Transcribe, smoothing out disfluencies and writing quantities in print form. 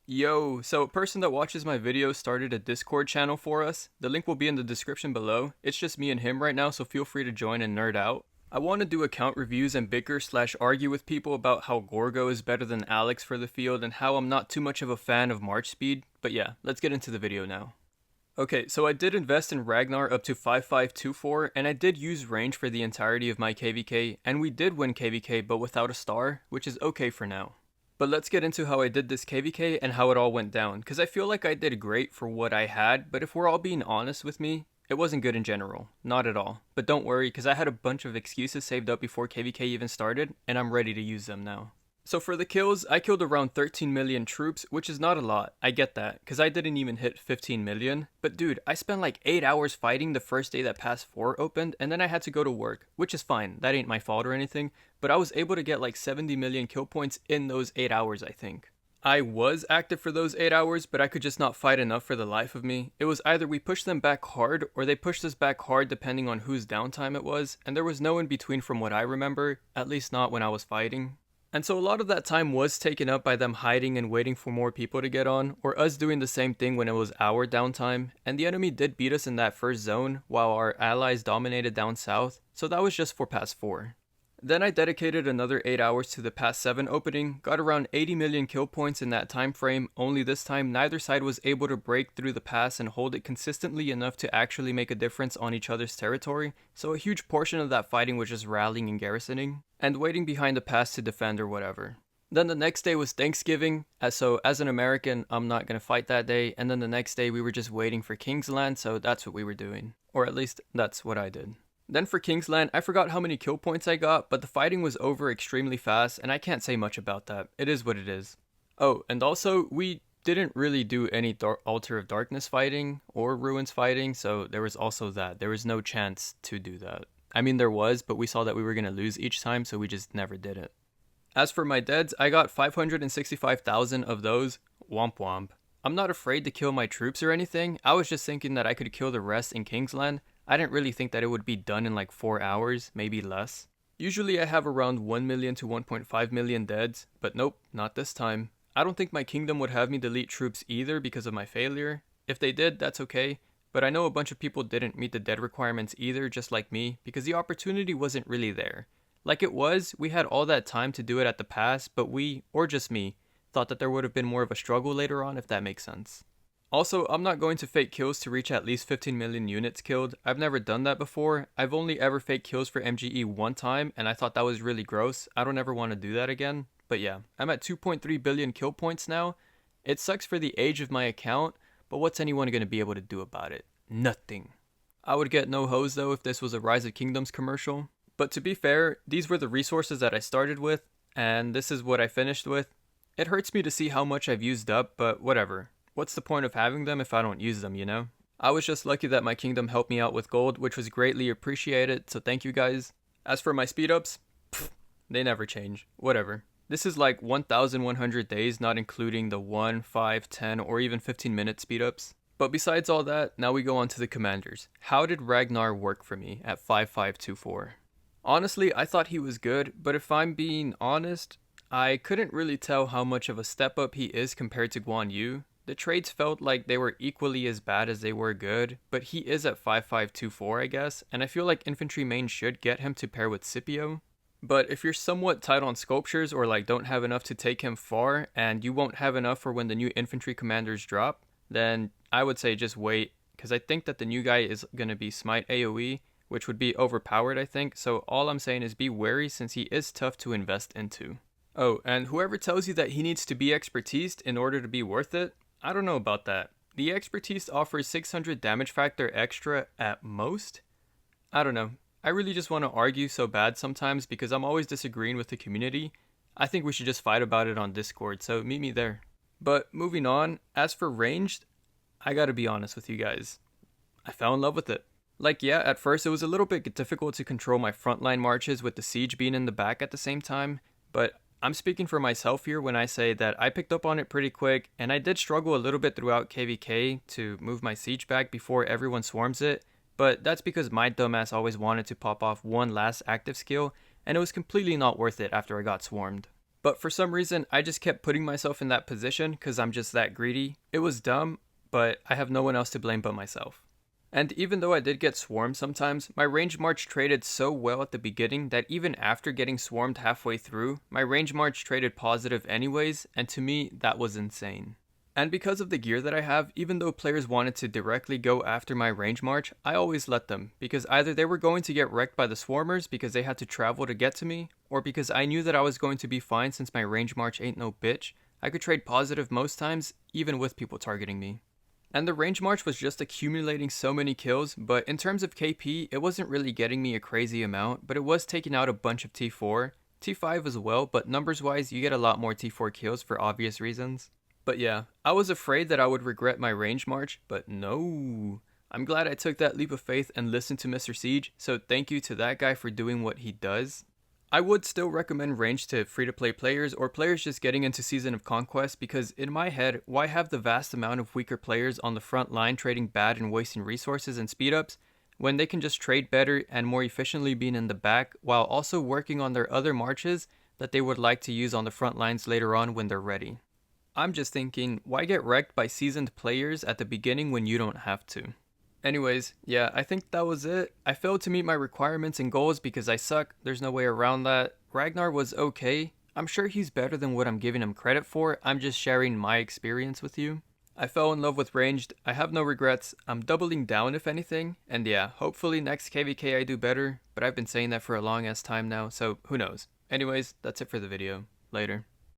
Yo, so a person that watches my videos started a Discord channel for us. The link will be in the description below. It's just me and him right now, so feel free to join and nerd out. I want to do account reviews and bicker slash argue with people about how Gorgo is better than Alex for the field and how I'm not too much of a fan of March speed. But yeah, let's get into the video now. Okay, so I did invest in Ragnar up to 5524, and I did use range for the entirety of my KVK, and we did win KVK but without a star, which is okay for now. But let's get into how I did this KVK and how it all went down, because I feel like I did great for what I had, but if we're all being honest with me, it wasn't good in general. Not at all. But don't worry, because I had a bunch of excuses saved up before KVK even started, and I'm ready to use them now. So for the kills, I killed around 13 million troops, which is not a lot. I get that, because I didn't even hit 15 million. But dude, I spent like 8 hours fighting the first day that Pass 4 opened, and then I had to go to work, which is fine. That ain't my fault or anything. But I was able to get like 70 million kill points in those 8 hours, I think. I was active for those 8 hours, but I could just not fight enough for the life of me. It was either we pushed them back hard, or they pushed us back hard depending on whose downtime it was, and there was no in between from what I remember, at least not when I was fighting. And so a lot of that time was taken up by them hiding and waiting for more people to get on, or us doing the same thing when it was our downtime, and the enemy did beat us in that first zone, while our allies dominated down south, so that was just for Pass 4. Then I dedicated another 8 hours to the Pass 7 opening, got around 80 million kill points in that time frame, only this time neither side was able to break through the pass and hold it consistently enough to actually make a difference on each other's territory, so a huge portion of that fighting was just rallying and garrisoning, and waiting behind the pass to defend or whatever. Then the next day was Thanksgiving, so as an American, I'm not going to fight that day, and then the next day we were just waiting for Kingsland, so that's what we were doing. Or at least, that's what I did. Then for Kingsland, I forgot how many kill points I got, but the fighting was over extremely fast, and I can't say much about that. It is what it is. Oh, and also, we didn't really do any Altar of Darkness fighting, or Ruins fighting, so there was also that. There was no chance to do that. I mean, there was, but we saw that we were going to lose each time, so we just never did it. As for my deads, I got 565,000 of those. Womp womp. I'm not afraid to kill my troops or anything. I was just thinking that I could kill the rest in Kingsland. I didn't really think that it would be done in like 4 hours, maybe less. Usually I have around 1 million to 1.5 million deads, but nope, not this time. I don't think my kingdom would have me delete troops either because of my failure. If they did, that's okay, but I know a bunch of people didn't meet the dead requirements either, just like me, because the opportunity wasn't really there. Like it was, we had all that time to do it at the pass, but we, or just me, thought that there would have been more of a struggle later on, if that makes sense. Also, I'm not going to fake kills to reach at least 15 million units killed. I've never done that before. I've only ever faked kills for MGE one time, and I thought that was really gross. I don't ever want to do that again. But yeah, I'm at 2.3 billion kill points now. It sucks for the age of my account, but what's anyone going to be able to do about it? Nothing. I would get no hose though if this was a Rise of Kingdoms commercial. But to be fair, these were the resources that I started with, and this is what I finished with. It hurts me to see how much I've used up, but whatever. What's the point of having them if I don't use them, you know? I was just lucky that my kingdom helped me out with gold, which was greatly appreciated, so thank you guys. As for my speed ups, they never change. Whatever. This is like 1,100 days, not including the 1, 5, 10, or even 15-minute speed ups. But besides all that, now we go on to the commanders. How did Ragnar work for me at 5524? Honestly, I thought he was good, but if I'm being honest, I couldn't really tell how much of a step up he is compared to Guan Yu. The trades felt like they were equally as bad as they were good, but he is at 5524 I guess, and I feel like infantry main should get him to pair with Scipio. But if you're somewhat tight on sculptures or like don't have enough to take him far, and you won't have enough for when the new infantry commanders drop, then I would say just wait, because I think that the new guy is going to be Smite AoE, which would be overpowered I think, so all I'm saying is be wary since he is tough to invest into. Oh, and whoever tells you that he needs to be expertised in order to be worth it, I don't know about that. The expertise offers 600 damage factor extra at most? I don't know. I really just want to argue so bad sometimes because I'm always disagreeing with the community. I think we should just fight about it on Discord, so meet me there. But moving on, as for ranged, I gotta be honest with you guys. I fell in love with it. Like yeah, at first it was a little bit difficult to control my frontline marches with the siege being in the back at the same time, but I'm speaking for myself here when I say that I picked up on it pretty quick, and I did struggle a little bit throughout KVK to move my siege back before everyone swarms it, but that's because my dumbass always wanted to pop off one last active skill, and it was completely not worth it after I got swarmed. But for some reason, I just kept putting myself in that position because I'm just that greedy. It was dumb, but I have no one else to blame but myself. And even though I did get swarmed sometimes, my range march traded so well at the beginning that even after getting swarmed halfway through, my range march traded positive anyways, and to me, that was insane. And because of the gear that I have, even though players wanted to directly go after my range march, I always let them, because either they were going to get wrecked by the swarmers because they had to travel to get to me, or because I knew that I was going to be fine since my range march ain't no bitch, I could trade positive most times, even with people targeting me. And the range march was just accumulating so many kills, but in terms of KP, it wasn't really getting me a crazy amount, but it was taking out a bunch of T4, T5 as well, but numbers wise you get a lot more T4 kills for obvious reasons. But yeah, I was afraid that I would regret my range march, but no. I'm glad I took that leap of faith and listened to Mr. Siege, so thank you to that guy for doing what he does. I would still recommend range to free-to-play players or players just getting into Season of Conquest because in my head, why have the vast amount of weaker players on the front line trading bad and wasting resources and speed-ups when they can just trade better and more efficiently being in the back while also working on their other marches that they would like to use on the front lines later on when they're ready. I'm just thinking, why get wrecked by seasoned players at the beginning when you don't have to? Anyways, yeah, I think that was it. I failed to meet my requirements and goals because I suck. There's no way around that. Ragnar was okay. I'm sure he's better than what I'm giving him credit for. I'm just sharing my experience with you. I fell in love with ranged. I have no regrets. I'm doubling down if anything. And yeah, hopefully next KVK I do better. But I've been saying that for a long ass time now, so who knows. Anyways, that's it for the video. Later.